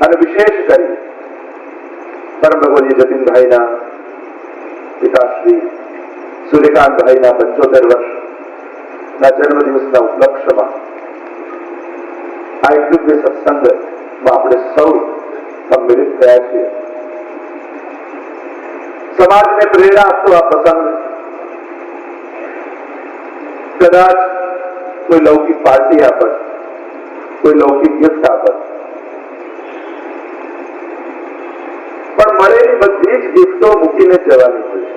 અને વિશેષ કરી પરમ ભગવતી જતીનભાઈના પિતાશ્રી સૂર્યકાંતભાઈના 75 વર્ષના જન્મદિવસના ઉપલક્ષમાં આ એક દિવ્ય સત્સંગમાં આપણે સૌ સંમિલિત થયા છીએ. સમાજને પ્રેરણા આપતો આ પ્રસંગ કદાચ કોઈ લૌકિક પાર્ટી આપત, કોઈ લૌકિક ગિફ્ટ આપત, પણ મળેલી બધી જ ગિફ્ટો મૂકીને જવાની હોય છે.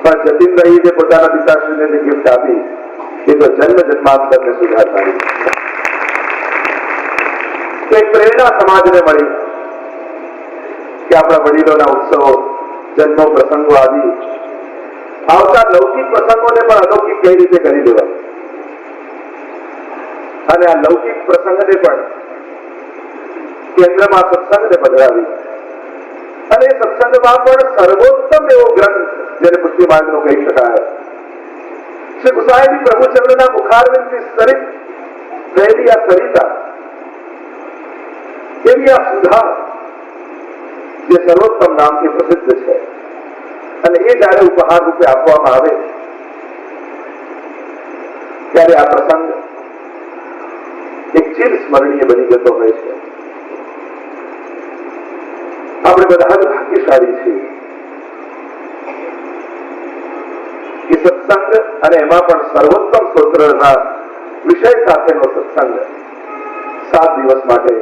પણ જતીનભાઈ જે પોતાના પિતાશ્રીને જે ગિફ્ટ આપી એ તો જન્મ જન્માંતરને સુધારનારી. એક પ્રેરણા સમાજને મળી કે આપણા વડીલોના ઉત્સવો, જન્મો, પ્રસંગો આવી આવતા લૌકિક પ્રસંગોને પણ અલૌકિક કઈ રીતે કરી દેવા, અને આ લૌકિક પ્રસંગને પણ કેન્દ્રમાં સત્સંગને પધરાવી, અને એ સત્સંગમાં પણ સર્વોત્તમ એવો ગ્રંથ જેને પુષ્ટિ માર્ગનો કહી શકાય, શ્રી ગુસાઈજી પ્રભુચંદ્રના મુખારવિંદથી સરિત રહેલી આ સરિતા, એવી આ સુધા જે સર્વોત્તમ નામથી પ્રસિદ્ધ છે, અને એ જયારે ઉપહાર રૂપે આપવામાં આવે ત્યારે આ પ્રસંગ એક ચિર સ્મરણીય બની જતો હોય છે. આપણે બધા જ ભાગ્યશાળી છીએ કે સત્સંગ, અને એમાં પણ સર્વોત્તમ સ્તોત્રના વિષય સાથેનો સત્સંગ 7 દિવસ માટે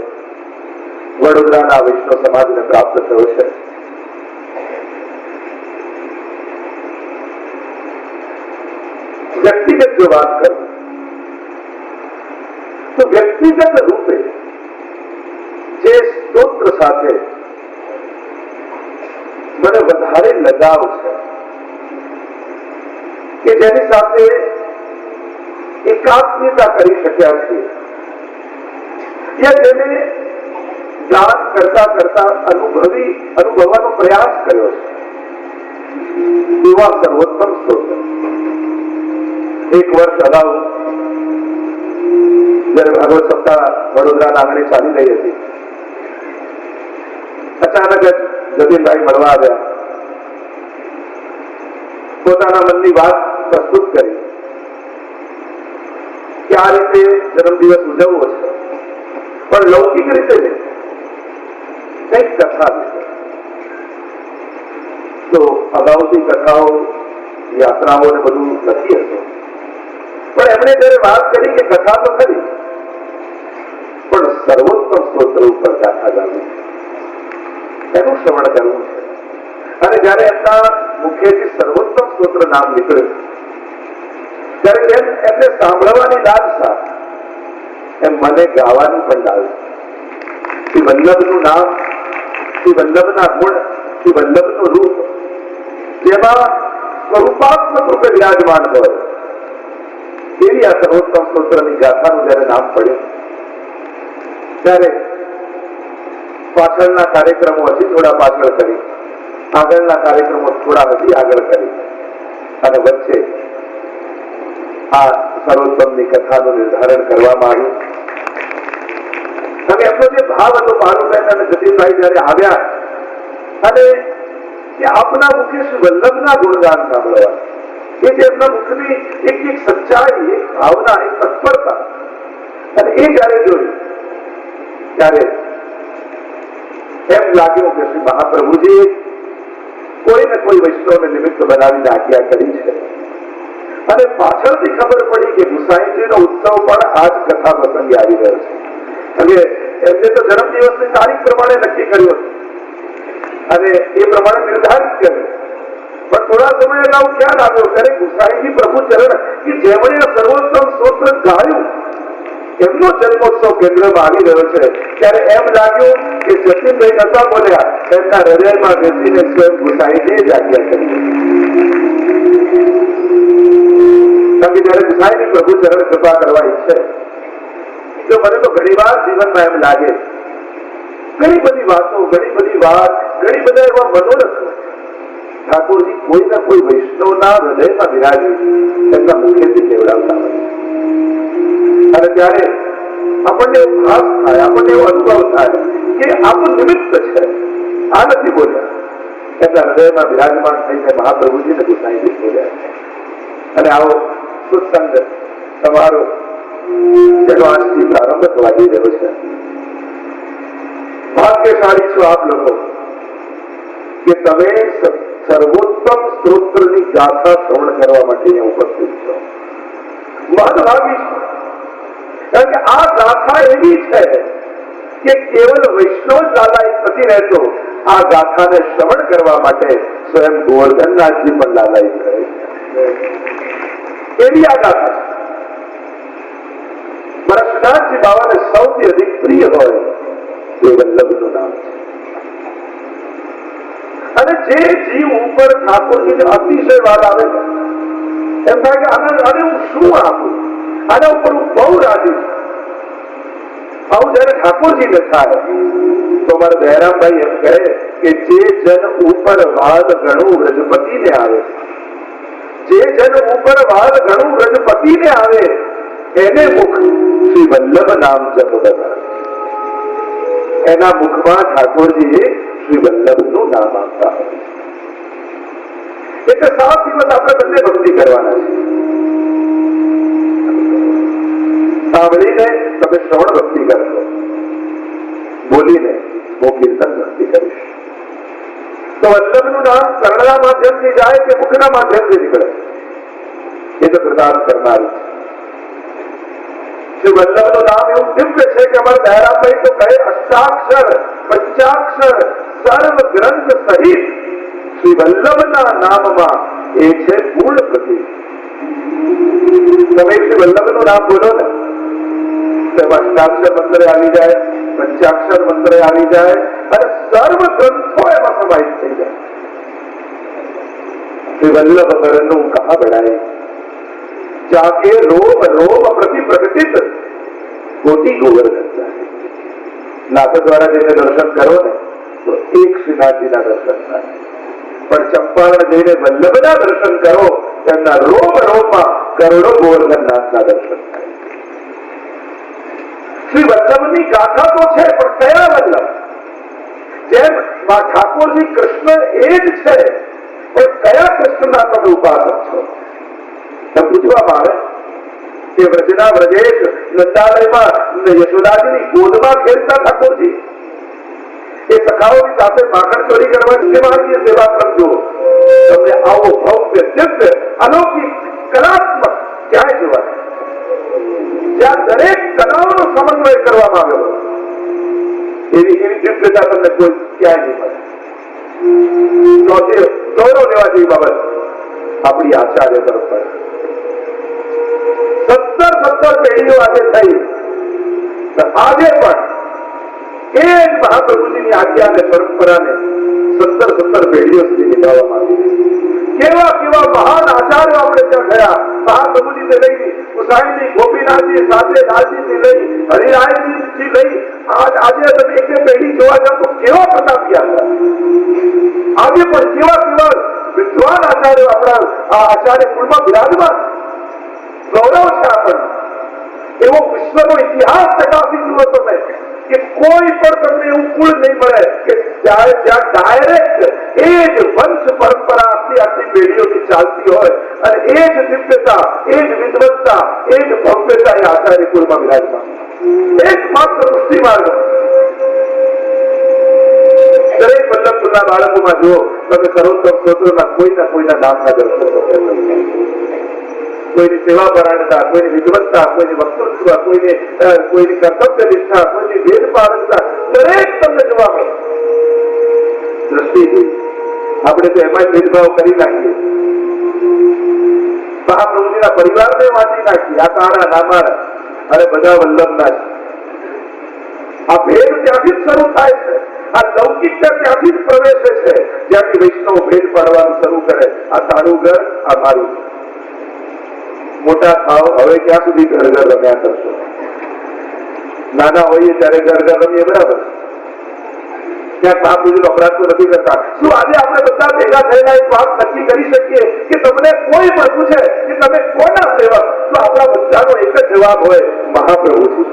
વડોદરાના વૈષ્ણવ સમાજને પ્રાપ્ત થયો છે. વ્યક્તિગત જો વાત કરું તો વ્યક્તિગત રૂપે જે સ્તોત્ર સાથે મને વધારે લગાવ છે કે જેની સાથે એકાત્મતા કરી શક્યા છીએ, યા જેને ગાન કરતા કરતા અનુભવવાનો પ્રયાસ કર્યો છે, એવા સર્વોત્તમ સ્તોત્ર. 1 વર્ષ અગાઉ જયારે ભાગવત સપ્તાહ વડોદરાના આંગણે ચાલી રહી હતી, અચાનક જ જતીનભાઈ મળવા આવ્યા, પોતાના મનની વાત પ્રસ્તુત કરી કે આ રીતે જન્મદિવસ ઉજવવો છે, પણ લૌકિક રીતે નહીં, કઈક કથા વિશે. તો અગાઉથી કથાઓ, યાત્રાઓ ને બધું લખી હતું, પણ એમણે જયારે વાત કરી કે કથા તો ખરી, પણ સર્વોત્તમ સ્તોત્ર ઉપર ગાથા ગાવી, એનું શ્રવણ કરવું છે. અને જયારે એમના મુખેથી સર્વોત્તમ સ્તોત્ર નામ નીકળ્યું ત્યારે જેમ એમને સાંભળવાની લાલસા, એમ મને ગાવાની પણ લાલસા. શ્રી વલ્લભનું નામ, શ્રી વલ્લભના ગુણ, શ્રી વલ્લભનું રૂપ જેમાં સ્વરૂપાત્મક રૂપે વિરાજમાન હોય એવી આ સર્વોત્તમ સ્તોત્રની ગાથાનું જયારે નામ પડ્યું ત્યારે પાછળના કાર્યક્રમો હજી થોડા પાછળ કરી, આગળના કાર્યક્રમો થોડા હજી આગળ કરી, અને વચ્ચે આ સર્વોત્તમની કથાનું નિર્ધારણ કરવામાં આવ્યું. અને એમનો જે ભાવ હતો, ભાનુબેન અને જતીનભાઈ જયારે આવ્યા અને કે આપના મુખે શ્રી વલ્લભના ગુણગાન સાંભળવા, એ જે એમના મુખની એક એક સચ્ચાઈ, એક ભાવના, એક તત્પરતા, અને એ જયારે જોયું ત્યારે એમ લાગ્યું કે શ્રી મહાપ્રભુજી કોઈ ને કોઈ વૈષ્ણવને નિમિત્ત બનાવીને આજ્ઞા કરી છે. અને પાછળથી ખબર પડી કે ગુસાઈજીનો ઉત્સવ પણ આ જ કથા પ્રસંગે આવી રહ્યો છે. અને એમને તો જન્મદિવસની તારીખ પ્રમાણે નક્કી કર્યું અને એ પ્રમાણે નિર્ધારિત કર્યું, પણ થોડા સમય અગાઉ ખ્યાલ આવ્યો ત્યારે ગુસાઈજી પ્રભુ ચરણ કે જેમણે આ સર્વોત્તમ સ્તોત્ર ગાયું એમનો જન્મોત્સવ કેન્દ્રમાં આવી રહ્યો છે, ત્યારે એમ લાગ્યું કે જતીનભાઈ નતા બોલ્યા, એમના હૃદયમાં બેસીને સ્વયં ગુસાઈજીએ જ આજ્ઞા કરી. કારણ કે જયારે ગુસાઈજી પ્રભુ ચરણ કૃપા કરવા ઈચ્છે તો મને તો ઘણી વાર જીવનમાં એમ લાગે, ઘણી બધી વાતો, ઘણી બધી વાત, ઘણી બધા એવા મનોરથ ઠાકોરજી કોઈ ના કોઈ વૈષ્ણવના હૃદયમાં બિરાજી એમના મુખેથી કેવડાવતા હોય. અને ત્યારે આપણને એવો ભાસ થાય, આપણને એવો અનુભવ થાય કે આ તો નિમિત્ત છે, આ નથી બોલ્યા. એમના હૃદયમાં વિરાજમાન થઈને મહાપ્રભુજીને ગુસાઈજી બોલ્યા છે. અને આવો સત્સંગ તમારો જેનો આજથી પ્રારંભ થવા જઈ રહ્યો છે. ભાગ્યશાળી છો આપ લોકો કે તમે સર્વોત્તમ સ્તોત્રની ગાથા શ્રવણ કરવા માટે અહીંયા ઉપસ્થિત છો. મહાભાગી છો, કારણ કે આ ગાથા એવી છે કે કેવલ વૈષ્ણવ લાલાયિત નથી રહેતો, આ ગાથાને શ્રવણ કરવા માટે સ્વયં ગોવર્ધનનાથજી પણ લાલાયિત રહે છે. એવી આ ગાથા છે. મરસનાથજી બાબાને સૌથી અધિક પ્રિય હોય એ વલ્લભનું નામ છે. અને જે જીવ ઉપર ઠાકોરજીને અતિશય વાત આવે છે, એમ થાય કે આને હું શું આપું, આના ઉપર હું બહુ રાજી છું. આવું જયારે ઠાકોરજીને થાય તો મારા દયારામભાઈ એમ કહે કે જે જન ઉપર વાદ ઘણું વ્રજપતિને આવે, જે જન ઉપર વાદ ઘણું વ્રજપતિને આવે એને મુખ શ્રી વલ્લભ નામ જપ. એના મુખમાં ઠાકોરજી શ્રી વલ્લભનું નામ આપતા હોય. એટલે 7 દિવસ આપણે બંને ભક્તિ કરવાના છે. સાંભળીને તમે શ્રવણ ભક્તિ કરશો, બોલીને હું કીર્તન ભક્તિ કરીશ. તો વલ્લભનું નામ કર્ણના માધ્યમથી જાય કે મુખના માધ્યમથી નીકળે એ તો પ્રદાન કરનારું છે. શ્રી વલ્લભનું નામ એવું દિવ્ય છે કે અમારા દયારામભાઈ તો કહે અષ્ટાક્ષર પંચાક્ષર સર્વ ગ્રંથ સહિત શ્રી વલ્લભના નામમાં એ છે પૂર્ણ પ્રતીક. તમે શ્રી વલ્લભનું નામ બોલો ને, તેમાં અષ્ટાક્ષર મંત્ર આવી જાય, પંચાક્ષર મંત્ર આવી જાય અને સર્વ ગ્રંથો એમાં સમાહિત થઈ જાય. શ્રી વલ્લભ કરનું કહા બઢાય, જાકે રોમ રોમ પ્રતિ પ્રગટિત કોટી ગોવર્ધન જાય. નાથ દ્વારા જઈને દર્શન કરો ને તો એક શ્રીનાથજીના દર્શન થાય, પણ ચંપારણ જઈને વલ્લભના દર્શન કરો તેમના રોમ રોમમાં કરોડો ગોવર્ધનનાથના દર્શન થાય. શ્રી વલ્લભની ગાથા તો છે, પણ કયા વલ્લભ? જેમ ઠાકોરજી કૃષ્ણ એ જ છે, પણ કયા કૃષ્ણના તમે ઉપાસક છો? પૂછવામાં આવે કે વ્રજના વ્રજેશ નંદાલયમાં યશોદાજીની ગોદમાં ખેલતા ઠાકોરજી એ સખાઓની સાથે માખણ ચોરી કરવાની સેવાની સેવા કરજો. તમને આવો ભવ્ય દિવ્ય અલૌકિક કલાત્મક ક્યાંય જોવાય, જ્યાં દરેક કલાઓનો સમન્વય કરવામાં આવ્યો એવી દિવ્યતા તમને કોઈ ક્યાંય નહીં મળે. ગૌરવ લેવા જેવી બાબત આપણી આચાર્ય તરફ પડે. 17 પેઢીઓ આજે થઈ, આજે પણ એ જ મહાપ્રભુજીની આજ્ઞા અને પરંપરાને 17 પેઢીઓ સુધી નિભાવવામાં આવી. કેવા કેવા મહાન આચાર્યો આપણે ત્યાં ગયા, મહાપ્રભુજીને લઈ ગુસાઈજી, ગોપીનાથજી, સાથે લાલજીથી લઈ હરિરાયજી લઈ આજે તમે એક પેઢી જોવા જાવ તો કેવા પ્રતાપ્યા હતા. આજે પણ કેવા કેવા વિદ્વાન આચાર્યો આપણા આ આચાર્ય કુળમાં બિરાજમાન. ગૌરવ છે આપણને. એવો વિશ્વનો ઇતિહાસ ચકાસી જુઓ તમે કે કોઈ પણ તમને એવું કુળ નહીં મળે કે જ્યાં ડાયરેક્ટ એ જ વંશ પરંપરા આટલી પેઢીઓથી ચાલતી હોય અને એ જ દિવ્યતા, એ જ વિદ્વત્તા, એ જ ભવ્યતા એ આચાર્ય કુળમાં બિરાજમાન. એકમાત્ર મુક્તિ માર્ગ. દરેક વલ્લભપુરના બાળકોમાં જુઓ તમે સર્વોત્તમ સ્તોત્રોના કોઈના નામના દર્શન કરો. કોઈની સેવા પરાયણતા, કોઈની વિદ્વત્તા, કોઈની વક્તૃત્વ, કોઈની કર્તવ્ય નિષ્ઠા, કોઈની વેદ પારંગતા, દરેક તમને જોવા મળે. દ્રષ્ટિ આપણે તો એમાં ભેદભાવ કરી નાખીએ, મહાપ્રભુજીના પરિવારને વાંચી નાખીએ, આ તારા નામારા અને બધા વલ્લભના છે. આ ભેદ ત્યાંથી જ શરૂ થાય છે. આ લૌકિકતા ત્યાંથી જ પ્રવેશે છે, જ્યાંથી વૈષ્ણવ ભેદ પાડવાનું શરૂ કરે. આ તારું ઘર, આ મારું. મોટા થાવ હવે ક્યાં સુધી ઘર ઘર રમ્યા કરશો? નાના હોઈએ ત્યારે ઘર ઘર રમીએ, બરાબર. ત્યાં મહાપુરુષ અપરાધ તો નથી કરતા. શું આજે આપણે બધા ભેગા થયેલા એક વાત નક્કી કરી શકીએ કે તમને કોઈ પણ પૂછે કે તમે કોના સેવક, તો આપણા બધાનો એક જ જવાબ હોય, મહાપ્રભુજી.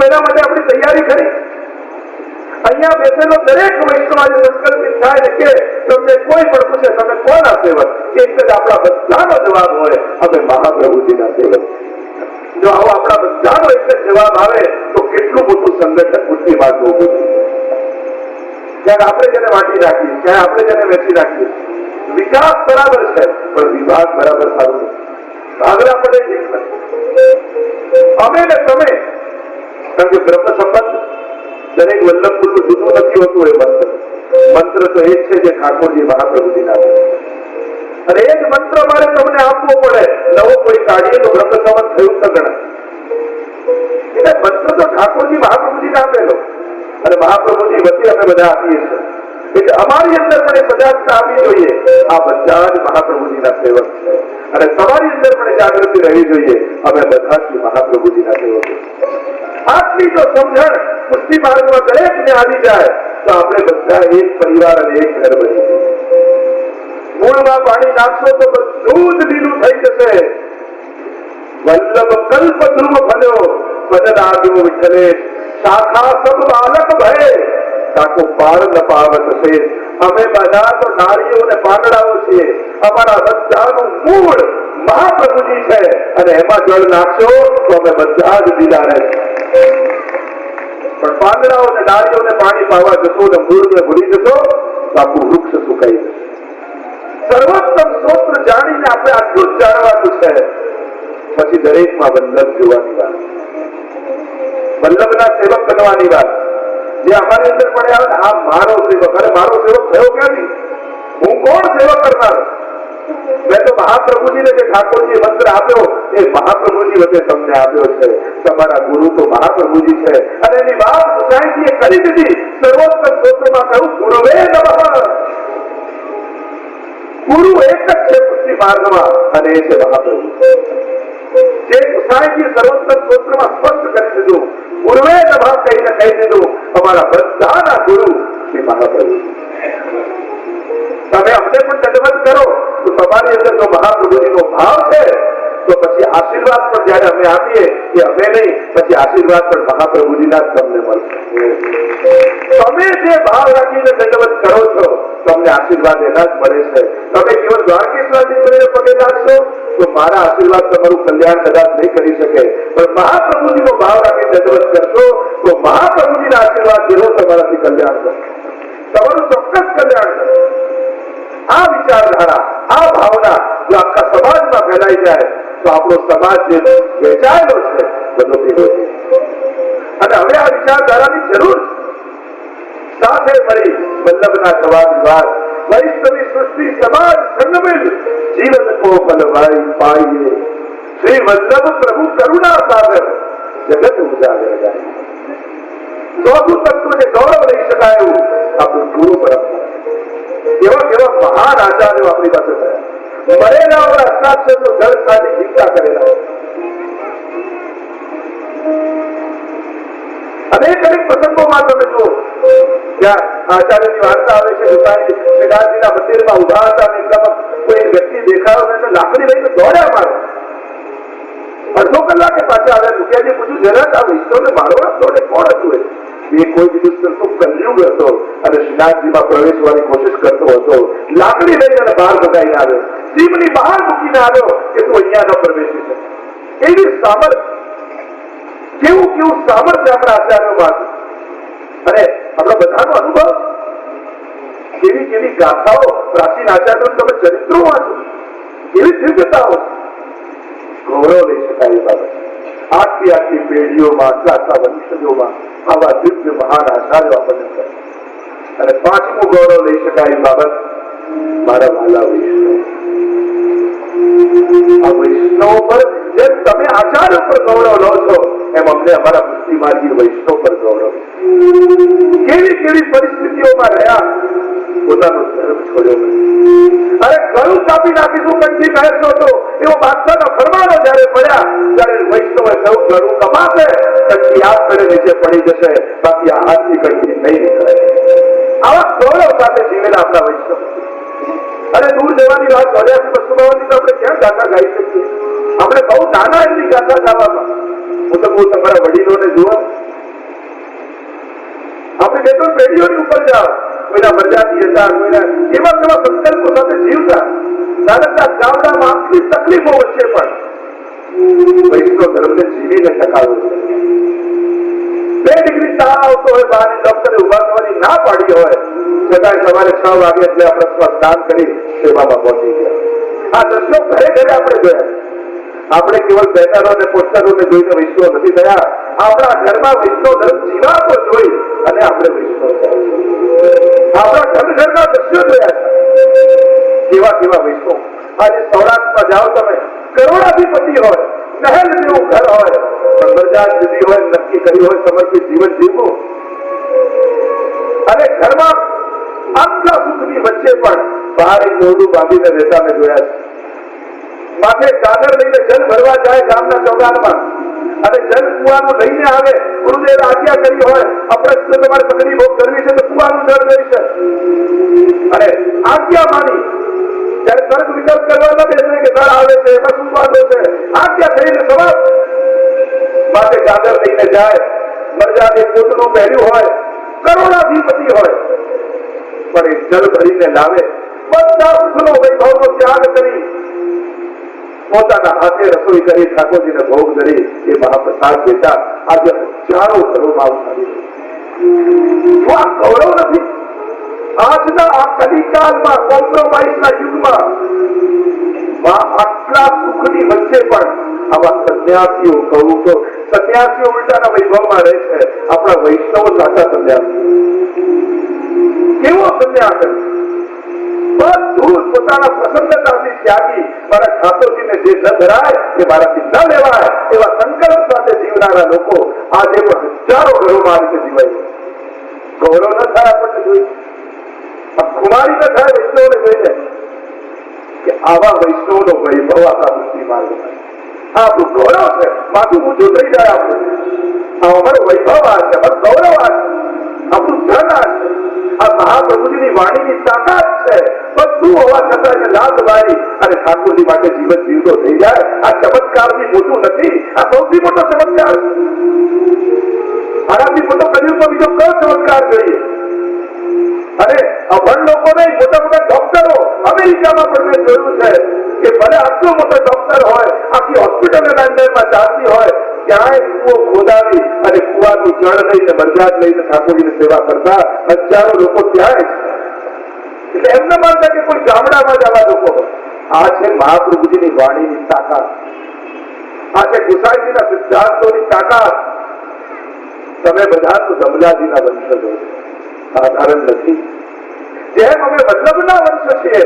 એના માટે આપણી તૈયારી ખરી? અહીંયા બેસેલો દરેક વૈષ્ણવ આજે સંકલ્પિત થાય ને કે તમને કોઈ પણ પૂછે તમે કોના સેવક, એક જ આપણા બધાનો જવાબ હોય અમે મહાપ્રભુજીના સેવક. જો આવો આપણા બધાનો એક જ જવાબ આવે તો કેટલું મોટું સંગઠન બુદ્ધિ માર્ગ ઉભું થયું. ત્યારે આપણે જેને વાંટી રાખીએ, ત્યારે આપણે જેને વેચી રાખીએ. વિકાસ બરાબર છે પણ વિભાગ બરાબર સારું નથી. ભાગલા પડે ઠીક નથી. અમે ને તમે, કારણ કે બ્રહ્મ સંબંધ દરેક વલ્લભપુરનું જુદું નથી હોતું. એ મંત્ર તો એ જ છે જે ઠાકોરજી મહાપ્રભુજીના આપે છે. અને એ જ મંત્ર મારે તમને આપવો પડે. નવો કોઈ કાઢીએ તો બ્રહ્મ સંબંધ થયું ન ગણાય. એટલે મંત્ર તો ઠાકોરજી મહાપ્રભુજીને આપેલો અને મહાપ્રભુજી વતી અમે બધા આપીએ છીએ. એટલે અમારી અંદર પણ એ સજાગતા આવવી જોઈએ. આ બધા જ મહાપ્રભુજીના સેવક છે અને તમારી અંદર પણ જાગૃતિ રહેવી જોઈએ. અમે બધા જ મહાપ્રભુજીના સેવકો. આટલી જો સમજણ પુષ્ટિ માર્ગમાં દરેકને આવી જાય તો આપણે બધા એક પરિવાર અને એક ઘર બની જઈએ. મૂળમાં પાણી નાખશો તો બધું જ લીલું થઈ જશે. વલ્લભ કલ્પ ધ્રુવ ફલ્યો પદ આવ્યો વિઠ્ઠલે શાખા સબ બાલક ભય તાકો પાર ન પાવત છે. અમે બધા તો નાળીઓ અને પાંદડાઓ છીએ. અમારા બધાનું મૂળ મહાપ્રભુજી છે અને એમાં જળ નાખશો તો અમે બધા જ લીલા રહેશે. પણ પાંદડાઓ અને ડાળીઓને પાણી પાવા જશો અને મૂળને ભૂલી જશો તો આખું વૃક્ષ સુકાઈ જશે. સર્વોત્તમ સ્તોત્ર જાણીને આપણે આટલું જ જાણવાનું છે. પછી દરેકમાં વલ્લભ જોવાની વાત, વલ્લભના સેવક બનવાની વાત. જે અમારી અંદર પડે આવે આ મારો સેવક. અરે મારો સેવક થયો ક્યાંથી? હું કોણ સેવક કરનાર? મેં તો મહાપ્રભુજીને જે ઠાકોરજી મંત્ર આપ્યો એ મહાપ્રભુજી વચ્ચે તમને આપ્યો છે. તમારા ગુરુ તો મહાપ્રભુજી છે અને એની વાત સાંઈજીએ કરી દીધી. સર્વોત્તમ સ્તોત્રમાં કહ્યું ગુરુવે નમઃ. ગુરુ એક જ છે પુષ્ટિ માર્ગમાં અને એ છે મહાપ્રભુ. જે સાંઈજીએ સર્વોત્તમ સ્તોત્રમાં સ્પષ્ટ કરી દીધું. ગુરુવે નમઃ કહીને કહી દીધું અમારા બધાના ગુરુ શ્રી મહાપ્રભુ. તમે અમને પણ દંડવત કરો તો તમારી અંદર જો મહાપ્રભુજીનો ભાવ છે તો પછી આશીર્વાદ પણ જયારે અમે આપીએ એ અમે નહીં, પછી આશીર્વાદ પણ મહાપ્રભુજીના જ તમને મળશે. તમે જે ભાવ રાખીને દંડવત કરો છો તમને આશીર્વાદ એના જ મળે છે. તમે કેવળ દ્વારકેશ્વરજી કરીને પગે લાગશો તો મારા આશીર્વાદ તમારું કલ્યાણ કદાચ નહીં કરી શકે, પણ મહાપ્રભુજીનો ભાવ રાખી દંડવત કરશો તો મહાપ્રભુજીના આશીર્વાદ જરૂર તમારાથી કલ્યાણ કરશે. તમારું ચોક્કસ કલ્યાણ કરશે. આ વિચારધારા, આ ભાવના જો આખા સમાજમાં ફેલાઈ જાય તો આપણો સમાજ જે વેચાયેલો છે બધો ભેગો છે. અને હવે આ વિચારધારાની જરૂર સાથે મળી વલ્લભના જવાબ વાત વૈષ્ણવી સૃષ્ટિ સમાજ સંગમિલ જીવન કો ફલવાઈ પાઈએ શ્રી વલ્લભ પ્રભુ કરુણા સાગર જગત ઉજાગર જાય. ચોથું તત્વ જે ગૌરવ લઈ શકાય એવું આપણું ગુરુ પરંપરા. કેવા કેવા મહાન આચાર્યો આપણી પાસે થયા. મરેલા હસ્તાક્ષર તો જળ સાથે ચિંતા કરેલા. અનેક અનેક પ્રસંગોમાં તમે જુઓ ત્યાં આચાર્યની વાર્તા આવે છે. શ્રીનાથજીના મંદિરમાં ઉભા હતા અને એટલામાં કોઈ વ્યક્તિ દેખાયો ને લાકડી લઈને દોડ્યા મારે. અડધો કલાકે પાછા આવ્યા. મુખિયાજી પૂછ્યું જરા આ વૈષ્ણવને મારવા દોડે કોણ હતું? એ કોઈ બીજું તો કલયુગ હતો અને શ્રીનાથજીમાં પ્રવેશવાની કોશિશ કરતો હતો. લાકડી લઈને અને બહાર ભગાઈને આવ્યો. જીભની બહાર મૂકીને આવ્યો કે તું અહીંયા ન પ્રવેશી શકે. એવી સામર્થ્ય, કેવું કેવું સામર્થ્ય આપણા આચાર્યોમાં હતું. અને આપણા બધાનો અનુભવ, કેવી કેવી ગાથાઓ પ્રાચીન આચાર્યો તમે ચરિત્રો વાંચો, કેવી દિવ્યતાઓ, ગૌરવ લઈ શકાય એ બાબત. આટલી આટલી પેઢીઓમાં, આટલા વંશજોમાં આવા દિવ્ય મહાન આચાર્યો આપણને કરે. અને પાંચમું ગૌરવ લઈ શકાય એ બાબત મારા વાલા વૈષ્ણવ. આ વૈષ્ણવ પર જેમ તમે આચાર્ય પર ગૌરવ લો છો એમ અમને અમારા પુષ્ટિ માર્ગી વૈષ્ણવ પર ગૌરવ. કેવી કેવી પરિસ્થિતિઓમાં રહ્યા, પોતાનો ધર્મ છોડ્યો નથી. અરે ગળું કાપી નાખીશું કંઠી પહેરશો તો એવો બાદશાહના ફરમાનો જયારે પડ્યા ત્યારે વૈષ્ણવે કહ્યું ગળું કપાશે, કંઠી આ પડે નીચે પડી જશે, બાકી આ હાથની કંઠી નહીં નીકળે. આવા ગૌરવ સાથે જીવેલા આપણા વૈષ્ણવ. અને દૂર જવાની વાત 84-252 આપણે ક્યાં ગાથા ગાઈ શકીએ? આપણે બહુ નાના એમની ગાથા ગાવામાં. હું તો બહુ તમારા વડીલોને જુઓ, તો પેઢીઓની ઉપર જાઓ, કોઈના મરજાદી હતા, કોઈના એવા કેવા સંકલ્પો સાથે જીવતા નાનકડા ગામડામાં આટલી તકલીફો વચ્ચે પણ વૈષ્ણવ ધર્મને જીવીને ટકાવ્યો છે. 2 ડિગ્રી તાવ આવતો હોય, બહારની ડોક્ટરે ઉભા થવાની ના પાડી હોય, છતાંય સવારે 6 વાગે એટલે આપણે સ્નાન કરી સેવામાં પહોંચી ગયા. આ દ્રશ્યો ઘરે ઘરે આપણે જોયા. આપણે કેવળ બેનરો અને પોસ્ટરોને જોઈને વૈષ્ણવ નથી થયા. આપણા ઘરમાં વૈષ્ણવ ધર્મ જીવાતો જોઈ અને આપણે વૈષ્ણવ થયા. આપણા ઘરના દ્રશ્યો જોયા છે. કેવા કેવા વૈષ્ણવ. આજે સૌરાષ્ટ્રમાં જાઓ તમે, કરોડાધિપતિ હોય, મહેલ જેવું ઘર હોય, પણ મરજાદ દીધી હોય, નક્કી કરી હોય સમર્પિત જીવન જીવવું, અને ઘરમાં આટલા સુખની વચ્ચે પણ બહાર એક ઓરડું બાંધીને રહેતા મેં જોયા છે. માથે ચાદર લઈને જલ ભરવા જાય ગામના ચોગાનમાં, અને જલ કુવાનું લઈને આવે. ગુરુદેવ આજ્ઞા કરી હોય, આપણે તમારે પગની ભોગ કરવી છે તો કુવાનું જળ લઈ છે, અને આજ્ઞા માની ત્યારે તર્ક વિકલ્પ કરવા ન બેસે કે નળ આવે છે, એમાં શું વાંધો છે, આજ્ઞા કરીને સમાપ્ત. માથે ચાદર લઈને જાય, મરજાદે પોતનું પહેર્યું હોય, કરોડાધિપતિ હોય, પણ એ જલ ભરીને લાવે. બધા સુખનો વૈભવનો ત્યાગ કરી પોતાના હાથે રસોઈ કરી ઠાકોરજીને ભોગ ધરી એ મહાપ્રસાદ દેતા આજે હજારો ઘરોમાં આ ગૌરવ નથી? આજના આ કલિકાલમાં, કોમ્પ્રોમાઇઝના યુગમાં આટલા સુખની વચ્ચે પણ આવા સંન્યાસીઓ, કહું તો સંન્યાસીઓ ઉલટાના વૈભવમાં રહે છે. આપણા વૈષ્ણવો સાચા સંન્યાસી. કેવો સંન્યાસ? બધું પોતાના પ્રસન્નતાથી ત્યાગી, મારા ઠાકોરજીને જે ન ધરાય એ મારાથી ન લેવાય એવા સંકલ્પ સાથે જીવનારા લોકો આજે પણ હજારો ઘરોમાં આ રીતે જીવાય. ગૌરવ ન થાય આપણને જોઈ, ખુમારી ન થાય વૈષ્ણવને જોઈને કે આવા વૈષ્ણવનો વૈભવ આપણા મુક્તિ માર્ગ. આ આપણું ગૌરવ છે. માથું ઊંચું થઈ જાય આપણું. આ અમારો વૈભવ આ છે, અમારું ગૌરવ આ છે, આપણું ધન આ છે. આ મહાપ્રભુજીની વાણીની તાકાત છે. બધું હોવા છતાં એને લાભ બાળી અને ઠાકોરજી માટે જીવન જીવતો થઈ જાય. આ ચમત્કારથી મોટું નથી, આ સૌથી મોટો ચમત્કાર છે. આનાથી મોટો કલયુગમાં બીજો કયો ચમત્કાર જોઈએ? અને અભણ લોકો નહીં, મોટા મોટા ડોક્ટરો અમેરિકામાં પણ મેં જોયું છે કે ભલે આટલો મોટો ડોક્ટર હોય, આખી હોસ્પિટલ અંદરમાં ચાલતી હોય, ક્યાંય કુવો ખોદાવી અને કુવાનું જળ લઈને મરજાદ લઈને ઠાકોરજીની સેવા કરતા હજારો લોકો ત્યાં જ. એટલે એમને માનતા કે કોઈ ગામડામાં જ આવા લોકો. આ છે મહાપ્રભુજીની વાણીની તાકાત, આ છે ગુસાઈજીના સિદ્ધાંતોની તાકાત. તમે બધા તો દમલાજીના વંશજો, સાધારણ નથી. જેમ અમે વલ્લભના વંશ છીએ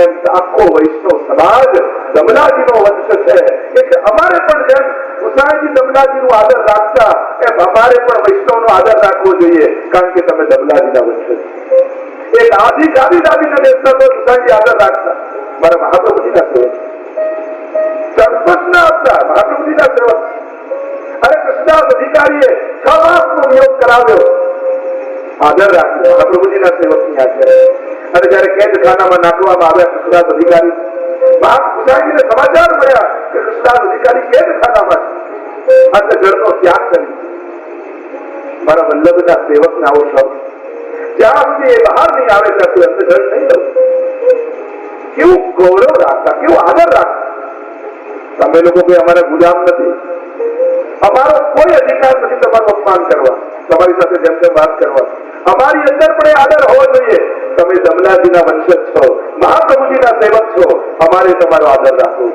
એમ આખો વૈષ્ણવ સમાજ દમલાજીનો વંશ છે. એટલે અમારે પણ જેમ ગુસાઈજી દમલાજીનું આદર રાખતા એમ અમારે પણ વૈષ્ણવનો આદર રાખવો જોઈએ, કારણ કે તમે દમલાજીના વંશ છો. એક આદિ ગાદી દાદીને દેખતા તો ગુસાઈજી આદર રાખતા. મારા મહાપ્રભુજીના સેવક, ચરપત ના આપતા, મહાપ્રભુજીના સેવક. અને કૃષ્ણદાસ અધિકારીએ 6 માસનો નિયોગ કરાવ્યો, આદર રાખ્યો મહાપ્રભુજીના સેવકની આજ્ઞા. અને જયારે કેદખાનામાં નાખવામાં આવ્યા કૃષ્ણદાસ અધિકારી, ગુસાઈજીને સમાચાર મળ્યા કે કૃષ્ણદાસ અધિકારી કેદખાનામાં છે, અને જળનો ત્યાગ કરી. મારા વલ્લભના સેવકને આવો શબ્દ, જ્યાં સુધી એ બહાર નહીં આવે ત્યાં સુધી અંત જળ નહીં લઉં. કેવું ગૌરવ રાખતા, કેવો આદર રાખતા. તમે લોકો કોઈ અમારા ગુલામ નથી, અમારો કોઈ અધિકાર નથી તમારું અપમાન કરવા, તમારી સાથે જેમ તેમ વાત કરવા. અમારી અંદર પણ એ આદર હોવો જોઈએ. તમે દમલાજીના વંશજ છો, મહાપ્રભુજીના સેવક છો, અમારે તમારો આદર રાખવો.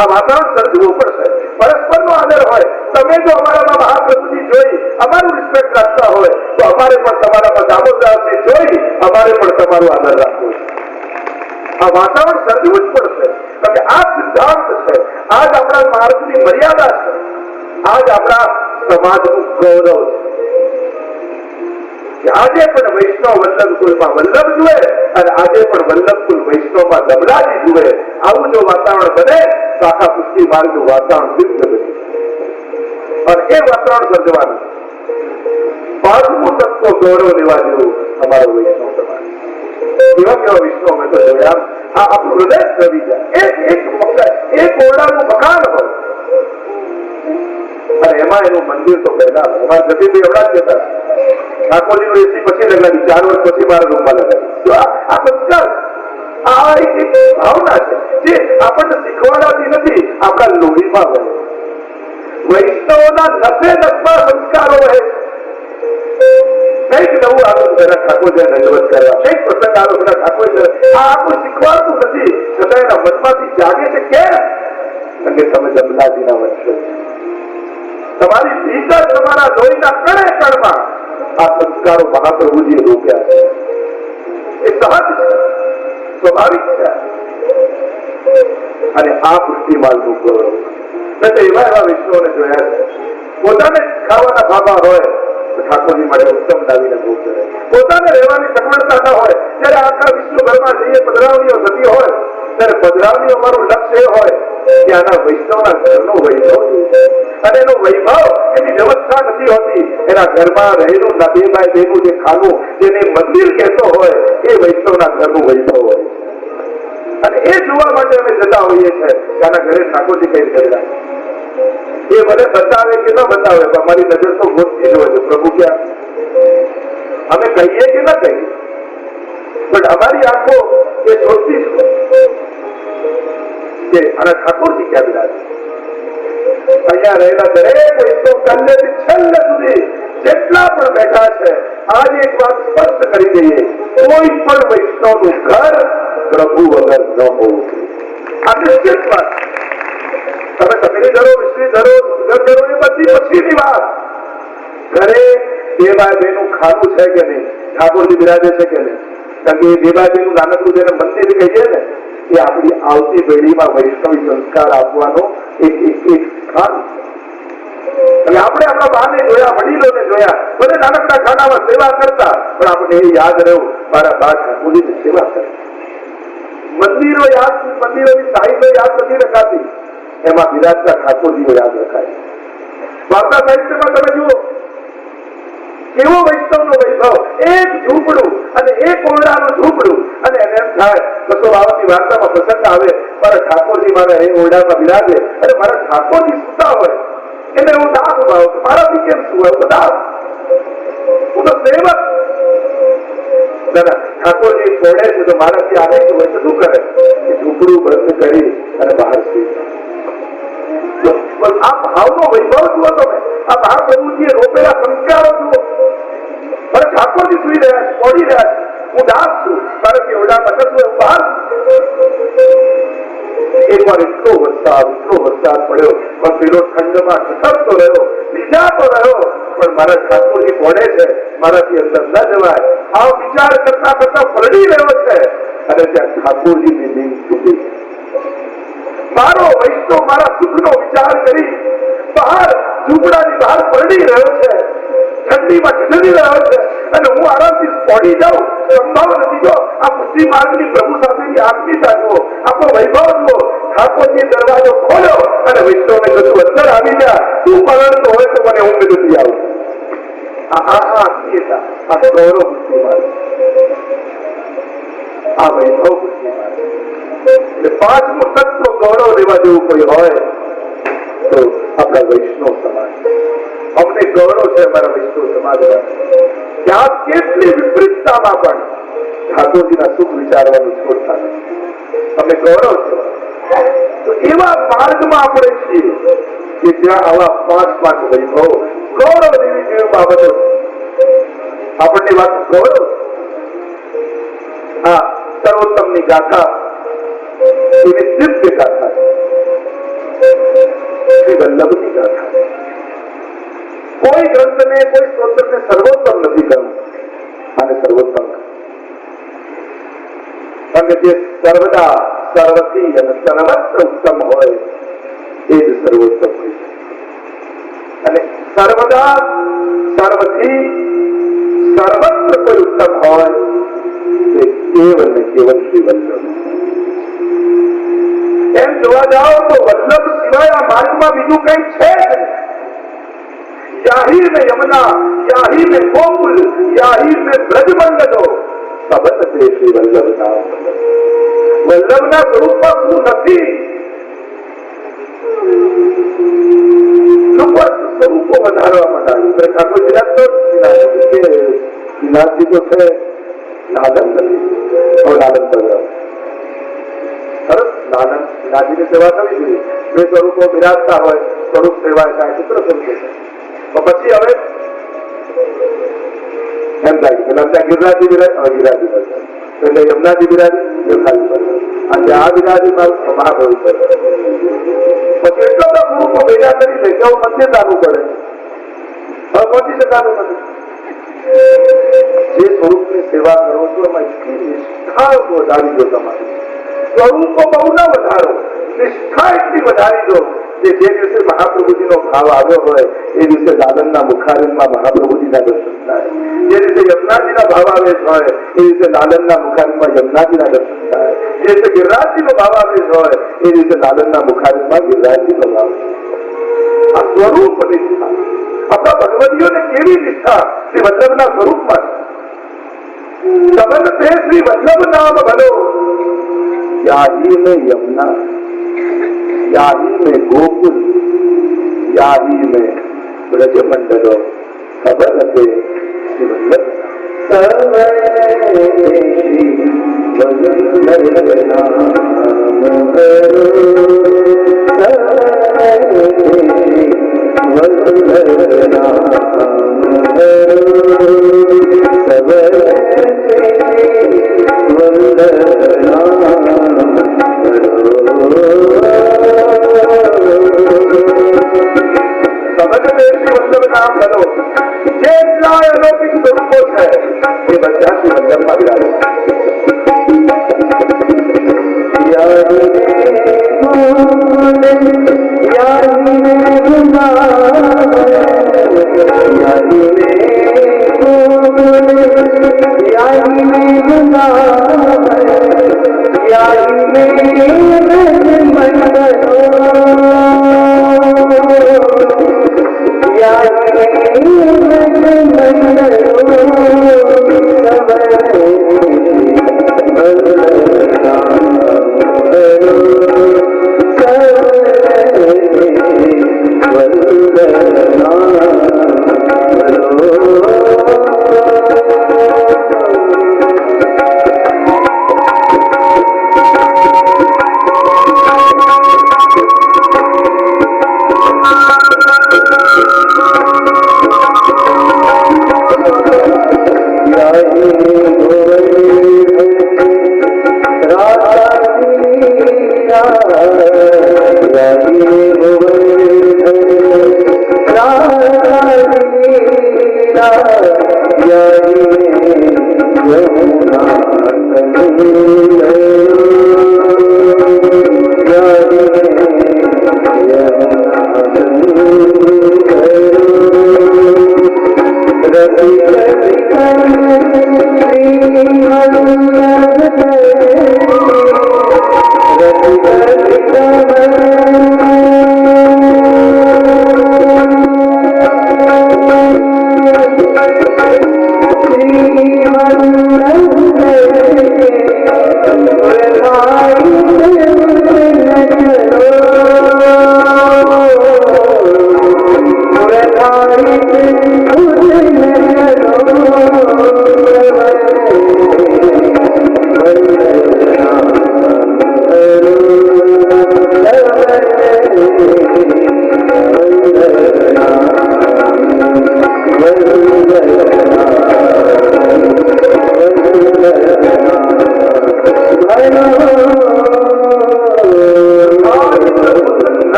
આ વાતાવરણ સર્જવું પડશે. પરસ્પરનો આદર હોય. તમે જો અમારામાં મહાપ્રભુજી જોઈ અમારું રિસ્પેક્ટ રાખતા હોય તો અમારે પણ તમારામાં દામોદરજી જોઈ અમારે પણ તમારો આદર રાખવો. આ વાતાવરણ સર્જવું જ પડશે, કારણ કે આ સિદ્ધાંત છે, આજ આપણા માર્ગની મર્યાદા છે, આજ આપણા સમાજનું ગૌરવ છે. આજે પણ વૈષ્ણવ વલ્લભ કુલમાં વલ્લભ જુએ અને આજે પણ વલ્લભ કુલ વૈષ્ણવમાં દમલાજી જુએ. આવું જો વાતાવરણ બને તો આખા પુષ્ટિ માર્ગનું વાતાવરણ દિવ્ય બને. અને એ વાતાવરણ સર્જવાનું 5મું તત્વ ગૌરવ લેવા જેવું અમારો વૈષ્ણવ સમાજ. કેવા કેવા વૈષ્ણવ મેં તો જોયા. આ આપણું હૃદય કરી જાય. એક ઓરડાનું મકાન હોય અને એમાં એનું મંદિર તો પહેલા એમાં જતીભાઈ એવડા જ કહેતા ઠાકોરજીનું એસી પછી લગાડી, 4 વર્ષ પછી મારા રૂમમાં લગાડી. તો આ સંસ્કાર, આ એક ભાવના છે જે આપણને શીખવાડાતી નથી, આપણા લોહીમાં વહે. વૈષ્ણવોના નફે નફમાં સંસ્કારો વહે. કંઈક નવું આગળ જરા ઠાકોરજી દંડવત કરવા, કંઈક પ્રસંગ આગળ બધા ઠાકોરજી, આ આપણું શીખવાડતું નથી, છતાં એના મનમાંથી જાગે છે. કેમ? કારણ કે તમે જમનાજીના વંશજ, તમારી ભીતર, તમારા લોહીના કણે કણમાં આ સંસ્કારો મહાપ્રભુજીએ રોક્યા છે. એ સહજ છે, સ્વાભાવિક છે. અને આ પુષ્ટિમાર્ગનું ગૌરવ. મેં તો એવા એવા વિષ્ણુઓને જોયા છે, પોતાને ખાવાના ભાભા હોય તો ઠાકોરજી માટે ઉત્તમ લાવીને ભોગ કરે, પોતાને રહેવાની સગવડતા ન હોય ત્યારે આખા વિશ્વભરમાં જઈએ, પધરાવણીઓ થતી હોય ત્યારે પધરાવણીઓ અમારું લક્ષ્ય એ હોય કે આના વૈષ્ણવના ઘરનો વૈભવ, અને એનો વૈભવ એની વ્યવસ્થા નથી હોતી. એના ઘરમાં રહેલું 2x2 જે ખાનું, જેને મંદિર કહેતો હોય, એ વૈષ્ણવના ઘરનું વૈભવ હોય છે. અને એ જોવા માટે અમે જતા હોઈએ છીએ કે આના ઘરે ઠાકોરજી કઈ રીતે રાખે. એ મને બતાવે કે ન બતાવે, અમારી નજર તો ગોતતી જ હોય છે, પ્રભુ ક્યાં, અમે કહીએ કે ન કહીએ, પણ અમારી આંખો એ જોતી જ હોય કે આના ઠાકોરજી ક્યાં બિરાજે. અહીંયા રહેલા દરેક વૈષ્ણવ કલ્યાણથી છેલ્લે સુધી જેટલા પણ બેઠા છે, આજે એક વાત સ્પષ્ટ કરી દઈએ, કોઈ પણ વૈષ્ણવનું ઘર પ્રભુ વગર ન હોવું જોઈએ. આ નિશ્ચિત વાત. તમે કપિલી ધરો, વિષ્ણુ ધરો, સુંદર ધરો, એ બધી પછીની વાત. ઘરે 2x2 નું ખાનું છે કે નહીં, ઠાકોરજી બિરાજે છે કે નહીં? કારણ કે એ 2x2 નું નાનકડું જેને મંદિર કહીએ ને, એ આપણી આવતી પેઢીમાં વૈષ્ણવી સંસ્કાર આપવાનો એક સ્થાન. અને આપણે આપણા બાને જોયા, વડીલોને જોયા, બધે નાનકડા ખાનામાં સેવા કરતા, પણ આપણે એ યાદ રહ્યું, મારા બા ઠાકોરજીની સેવા કરે. મંદિરો યાદ, મંદિરોની સાહિત્ય યાદ નથી રખાતી, એમાં બિરાજતા ઠાકોરજીઓ યાદ રખાય. વાર્તા સાહિત્યમાં તમે જુઓ કેવો વૈષ્ણવનો વૈભવ, એક ઝૂંપડું અને એક ઓરડાનું ઝૂંપડું, અને એને એમ થાય બસો બાવનની વાર્તામાં પ્રસંગ આવે, મારા ઠાકોરજી મારા એ ઓરડામાં બિરાજે, અને મારા ઠાકોરજી સુતા હોય, એને હું દાસ ભાવ કે મારાથી કેમ શું હોય, દાસ, હું તો સેવક. ઠાકોરજી છોડે છે તો મારાથી આને શું હોય, શું કરે? ઝૂંપડું બંધ કરી અને બહાર સુઈ. આ ભાવનો વૈભવ જુઓ તમે, આ મહાપ્રભુજીએ રોપેલા સંસ્કારો જુઓ. મારે ઠાકોરજી સુઈ રહ્યા છે, પડી રહ્યા છે, હું દાસ છું, મારાથી ઓરડામાં કશું હું બહાર. એકવાર એટલો વરસાદ પડ્યો, પણ પેલો ઠંડમાં ઠઠરતો રહ્યો, બીજાતો રહ્યો, પણ મારા ઠાકોરજી પડે છે, મારાથી અંદર ન જવાય, આ વિચાર કરતા કરતા પલડી રહ્યો છે, અને ત્યાં ઠાકોરજીની નીંદ તૂટી. મારો વૈષ્ણવ મારા સુખનો વિચાર કરી બહાર ઝૂંપડાની બહાર પલડી રહ્યો છે, ઠંડીમાં ઠંડી રહ્યો છે, અને હું આરામથી પડી જાઉં સંભવ નથી. જો આ પુષ્ટિ માર્ગની પ્રભુ સાથેની આત્મીયતા જુઓ, આપણો વૈભવ જુઓ. ઠાકોરજી દરવાજો ખોલ્યો અને વૈષ્ણવને કહ્યું અંદર આવી જા, તું પરણતો હોય તો મને ઊંઘ નથી આવતી. આ આત્મીયતા, આ ગૌરવ પુષ્ટિ માર્ગ, આ વૈભવ પુષ્ટિ માર્ગ. એટલે પાંચમું તત્વ ગૌરવ લેવા જેવું કોઈ હોય તો આપણા વૈષ્ણવ સમાજ. અમને ગૌરવ છે અમારા વૈષ્ણવ સમાજમાં. ત્યાં કેટલી વિપરીતતામાં પણ ઠાકોરજીના સુખ વિચારવાનું છોડતા નથી. અમને ગૌરવ છે. તો એવા માર્ગમાં આપણે છીએ કે જ્યાં આવા પાંચ વૈભવ ગૌરવ લેવી જેવી બાબતો આપણને વાત ગૌરવ. હા, સર્વોત્તમની ગાથા એવી દિવ્ય ગાથા, શ્રી વલ્લભની ગાથા. કોઈ ગ્રંથને, કોઈ સ્તોત્રને સર્વોત્તમ નથી કરવું, અને સર્વોત્તમ અને જે સર્વદા સર્વથી અને સર્વત્ર ઉત્તમ હોય એ જ સર્વોત્તમ હોય છે. અને સર્વદા સર્વથી સર્વત્ર કોઈ ઉત્તમ હોય તે કેવલ ને કેવલ શ્રી વલ્લભ. એમ જોવા જાઓ તો વલ્લભ સિવાય આ માર્ગમાં બીજું કઈ છે જ નહીં. યાહી में यमुना, याही में गोकुल, याही में ब्रजमंडलो, सबत से श्री वल्लभ नाम. વલ્લભના સ્વરૂપમાં શું નથી? લોકો સ્વરૂપો વધારવા માંડ્યા. ઠાકોરજીના તો શ્રીનાથજી તો છે લાલન નથી और लालन बलराम સરસ લાલન શ્રીનાથજીની સેવા કરવી જોઈએ. બે સ્વરૂપો બિરાજતા હોય સ્વરૂપ સેવા કાંઈ ચિત્ર સમજે તો પછી હવે એમ થાય કે પેલા ત્યાં ગિરરાજી બિરાજ ગિરાજી બલરામ એટલે યમુનાજી બિરાજી યમુનાજી બલરામ આજે આ બિરાજી મહાપ્રભુ પછી એટલા બધા સ્વરૂપો ભેગા કરી લે કે મંદિર ચાલુ કરે હવે પહોંચી શકાતું નથી. જે સ્વરૂપની સેવા કરો છો એમાં એટલી નિષ્ઠા વધારી દો. તમારી સ્વરૂપો બહુ ના વધારો, નિષ્ઠા એટલી વધારી દો કે જે દિવસે મહાપ્રભુજીનો ભાવ આવ્યો હોય એ દિવસે લાલનના મુખારવિંદમાં મહાપ્રભુજીના દર્શન થાય. જે દિવસે યમુનાજીના ભાવ આવેશ હોય એ દિવસે લાલનના મુખારવિંદમાં યમુનાજીના દર્શન થાય. જે દિવસે ગિરિરાજજીનો ભાવ આવેશ હોય એ દિવસે લાલનના મુખારવિંદમાં ગિરિરાજજીનો ભાવ. આ સ્વરૂપ નિષ્ઠા આપણા ભગવતીઓને કેવી નિષ્ઠા શ્રી વલ્લભના સ્વરૂપમાં છે. સમન્તે શ્રી વલ્લભ નામ ભલો याही में यमुना याही में गोकुल याही में ब्रज मंडलो खबर रखे श्री वल्लभ अलौकिक स्वरूपो है ये बच्चा श्री वल्लभ में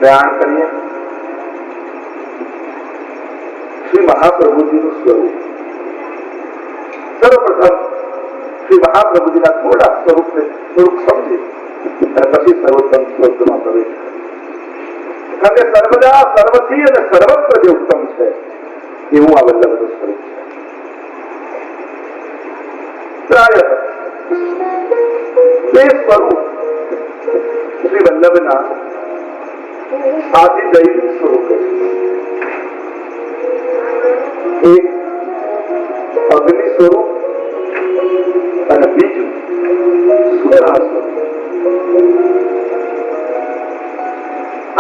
बयान करिए श्री महाप्रभु जी स्वरूप. सर्वप्रथम श्री महाप्रभु जी थोड़ा स्वरूप समझे पी सर्वोत्तम स्त्रोत्र में प्रवेश कारण के सर्वदा सर्वथी और सर्वत्र जो उत्तम है एवं आ वल्लभનું સ્વરૂપ છે. પ્રાય બે સ્વરૂપ શ્રી વલ્લભના आदि दैविक स्वरूप है. एक अग्नि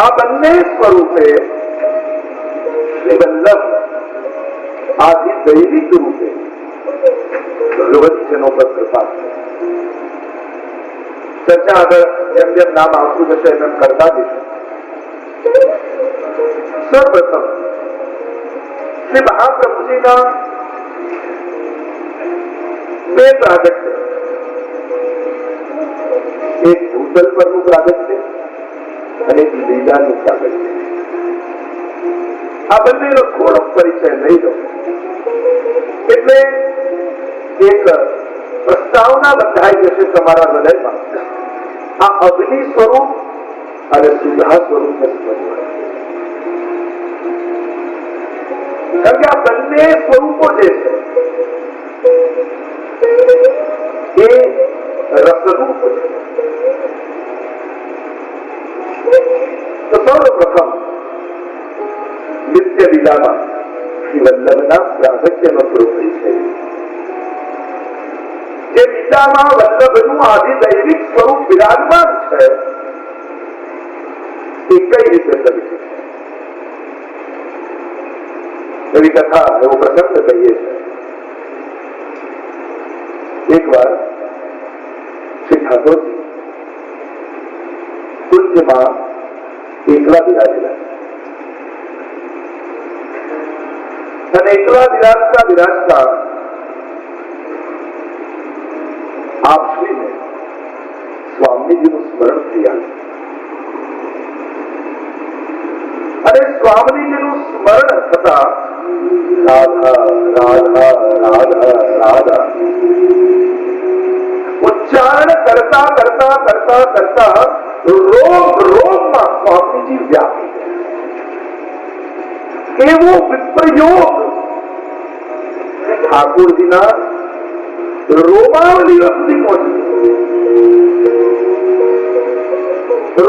આ બંને સ્વરૂપે શ્રી વલ્લભ આથી દૈવિક રૂપે ભગવતીજનો પર કૃપા છે. ચર્ચા આગળ જેમ જેમ નામ આવતું જશે એમ કરતા જઈશું. સર્વપ્રથમ શ્રી મહાપ્રભુજીના બે પ્રાગટ્ય, એક ભૂતલ પરનું પ્રાગટ્ય અને એક લીલાનું પ્રાગટ્ય. આ બંનેનો થોડોક પરિચય લઈ લો એટલે એક પ્રસ્તાવના બંધાઈ જશે તમારા હૃદયમાં. આ અગ્નિ સ્વરૂપ અને સુધા સ્વરૂપને સમજવા. કારણ કે આ બંને સ્વરૂપો જે છે એ રસરૂપ છે. તો સૌપ્રથમ નિત્ય લીલામાં શ્રી વલ્લભના પ્રાગટ્યનો પરિચય. જે લીલામાં વલ્લભનું આધિદૈવિક સ્વરૂપ વિરાજમાન છે એ કઈ રીતે કરી છે એવી કથા, એવો પ્રસંગ કહીએ છીએ. એક વાર શ્રી ઠાકોરજી કુંજમાં એકલા બિરાજેલા અને એકલા બિરાજતા બિરાજતા આપશ્રીને સ્વામીજીનું સ્મરણ થયા અને સ્વામીજીનું સ્મરણ થતા રાધા રાધા રાધા રાધા ઉચ્ચારણ કરતા કરતા કરતા કરતા રોમ રોમમાં સ્વામીજી વ્યાપી ગયા. એવો વિપ્રયોગ ઠાકોરજીના રોમાવલીઓ સુધી પહોંચી,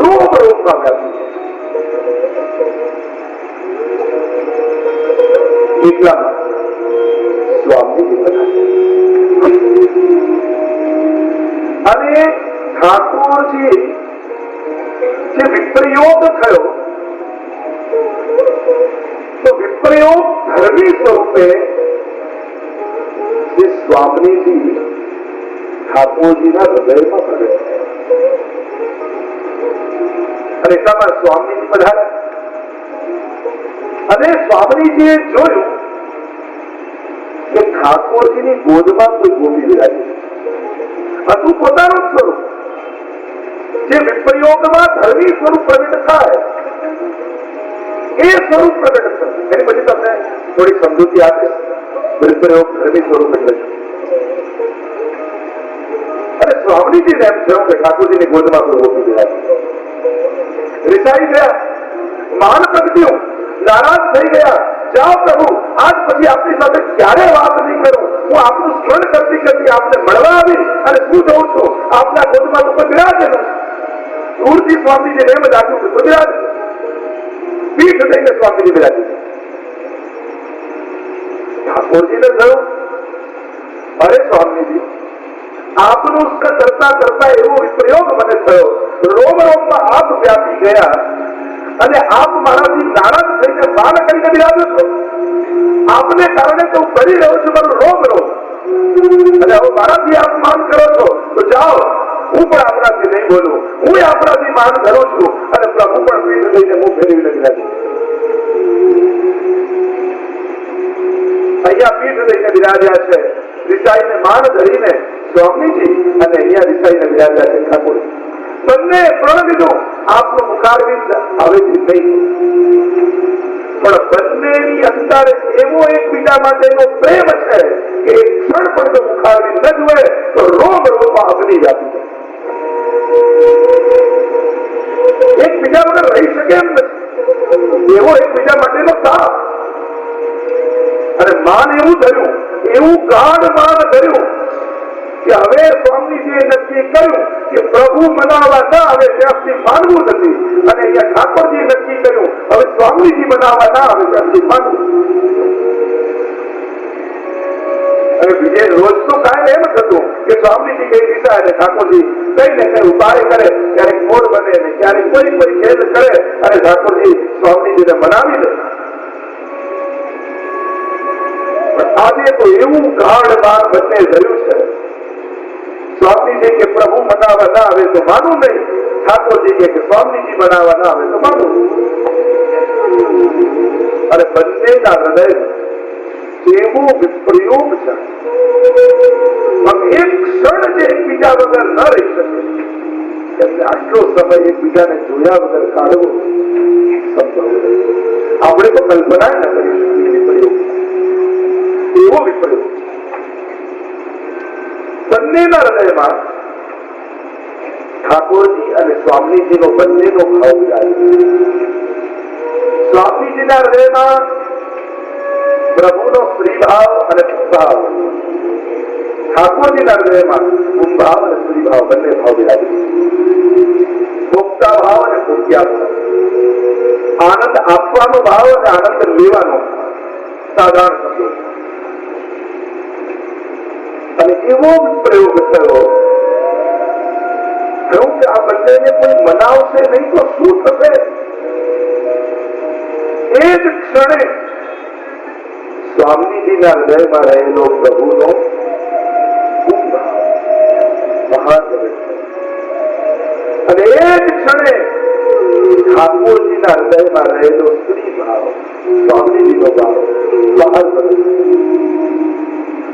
રોમ રોમમાં વ્યાપી. એટલામાં સ્વામીજી પધાર્યા અને ઠાકોરજી જે વિપ્રયોગ થયો તો વિપ્રયોગ ધર્મી સ્વરૂપે જે સ્વામીજી ઠાકોરજીના હૃદયમાં પ્રગટ થયા અને એટલામાં સ્વામીજી પધાર્યા અને સ્વામીજીએ જોયું કે ઠાકોરજીની ગોદમાં કોઈ ગોપી વિરાજી હતું. પોતાનું સ્વરૂપ જે વિપ્રયોગમાં ધર્મી સ્વરૂપ પ્રગટ થાય એ સ્વરૂપ પ્રગટ થયું. એની પછી તમને થોડી સમજૂતી આપીશ વિપ્રયોગ ધર્મી સ્વરૂપ એટલે શું. અને સ્વામીજીને એમ થયું કે ઠાકોરજીની ગોદમાં કોઈ ગોપી વિરાજી. રિસાઈ ગયા, માન પ્રગટ્યું, નારાજ થઈ ગયા. જાઓ પ્રભુ, આજ પછી આપની સાથે ક્યારે વાત નહીં કરું. હું આપનું સ્મરણ કરતી કરતી આપને મળવા આવી અને શું જોઉં છું આપના ગોદમાં તો બિરાજેલું. દૂરથી સ્વામીજીને એમ લાગ્યું કે બિરાજ પીઠ થઈને સ્વામીજી બિરાજી. ઠાકોરજીને થયું, અરે સ્વામીજી, આપનું કરતા કરતા એવો વિપ્રયોગ મને થયો, રોમ રોમમાં આપ વ્યાપી ગયા અને આપ મારાથી નારાજ થઈને માન કરીને બિરાજો છો. આપને કારણે તો હું કરી રહ્યો છું મારું રોમ રોમ, અને હવે મારાથી આપ માન કરો છો તો જાઓ, હું પણ આપણાથી નહીં બોલું. હું આપણાથી માન કરું છું અને પ્રભુ પણ પીઠ લઈને હું ફેરવીને બિરાજી. અહીંયા પીઠ લઈને બિરાજ્યા છે રિસાઈને માન ધરીને સ્વામીજી, અને અહીંયા રિસાઈને બિરાજ્યા છે ઠાકોર. બંને પ્રણ લીધું, આપનું મુખારવિંદ હવેથી નહીં, પણ બંનેની અંદર એવો એકબીજા માટેનો પ્રેમ છે કે એક ક્ષણ પણ જો મુખારવિંદ ન જુએ તો રોમ રોમમાં અગ્નિ વ્યાપી જાય. એકબીજા વગર રહી શકે એમ નથી, એવો એકબીજા માટેનો તાપ. અને માન એવું ધર્યું, એવું ગાઢ માન ધર્યું કે હવે સ્વામીજીએ નક્કી કર્યું કે પ્રભુ મનાવવા ના આવે ત્યાંથી માનવું નથી. અને અહીંયા ઠાકોરજીએ નક્કી કર્યું હવે સ્વામીજી મનાવવા ના આવે ત્યાંથી માનવું. અને બીજે રોજ તો કાંઈ એમ થતું કે સ્વામીજી કઈ દિશા અને ઠાકોરજી કઈ ને કઈ ઉપાય કરે, ક્યારેક મોર બને ને ક્યારેક કોઈ ખેલ કરે અને ઠાકોરજી સ્વામીજીને મનાવી લે. પણ આજે તો એવું ગાઢ બાર બંને થયું છે. સ્વામીજી કે પ્રભુ મનાવવા ના આવે તો માનું નહીં, ઠાકોરજી કે સ્વામીજી મનાવવા ના આવે તો માનું. અને બંનેના હૃદય કેવો વિપ્રયોગ છે. એક ક્ષણ જે એકબીજા વગર ન રહી શકે, એટલે આટલો સમય એકબીજાને જોયા વગર કાઢવો સંભવ નથી. આપણે તો કલ્પના ન કરી શકીએ વિપ્રયોગ, એવો વિપ્રયોગ. બંનેના હૃદયમાં ઠાકોરજી અને સ્વામીજીનો બંનેનો ભાવ બિરાજે. સ્વામીજીના હૃદયમાં પ્રભુનો સ્ત્રી ભાવ અને ભાવ, ઠાકોરજીના હૃદયમાં પુંભાવ અને સ્ત્રી ભાવ બંને ભાવ બિરાજે. ભોગતા ભાવ અને ભોગ્યા ભાવ, આનંદ આપવાનો ભાવ અને આનંદ લેવાનો સાધારણ શબ્દો. અને એવો પ્રયોગ થયો કે આ બંનેને કોઈ મનાવશે નહીં તો શું થશે? એ જ ક્ષણે સ્વામીજીના હૃદયમાં રહેલો પ્રભુનો મહાન અને એ જ ક્ષણે ઠાકોરજીના હૃદયમાં રહેલો સ્ત્રી ભાવ, સ્વામીજીનો ભાવ બહાર પડે.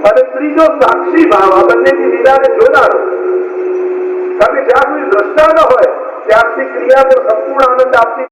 અને ત્રીજો સાક્ષી ભાવ આ બંનેની લીલાને જોનારો. કારણ કે જ્યાં સુધી દ્રષ્ટા ન હોય ત્યાં સુધી ક્રિયા પર સંપૂર્ણ આનંદ આપતી